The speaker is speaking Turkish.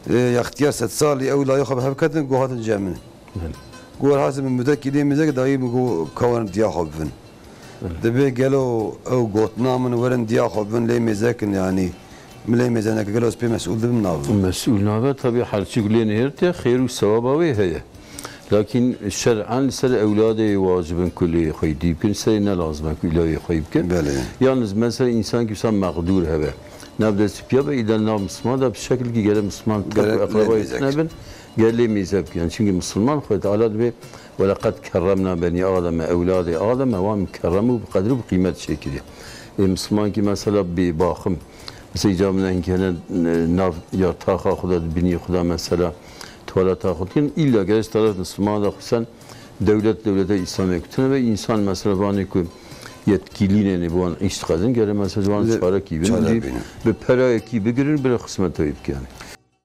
اختیار 100 سالی او لایق به هفکتن گوهاتن جامن گوهر حاسب متأکدی میزه دایی میگو کارن دیا خوبن دبی گلو او گوتنا من ورن دیا خوبن لی میزکن یعنی ملی میزنه که گلو سپی مسئول دم ناو مسئول ناو طبعا هر چی گلین هرته خیر و ثواب اوی هه لكن شرعا سر اولاد واجبن كل خيدي يمكن سر لازم كل خيب كن yalnız mesela insan ki sen mağdur heve nabdes piya ve idan nam Müslüman da bir şekilde ki gele Müslüman akraba etnebin gelemeyiz hep yani çünkü Müslüman Hüda Teala ve وَلَقَدْ كَرَّمْنَا بَنِي آدَمَ اَوْلَادِ آدَمَ وَمْ كَرَّمُوا بِقَدْرِ بِقِيمَةِ şekilde Müslüman ki mesela bir bakım mesela icabına inkene nav ya taha Hüda bini Hüda mesela tuvalet akıtken illa geç taraf Müslüman da sen devlete İslam ekutuna ve insan mesela bana ki yetkiliğine bu an iştikadın gene mesela bu an çare gibi ve para ekibi girir bir kısmet ayıp yani.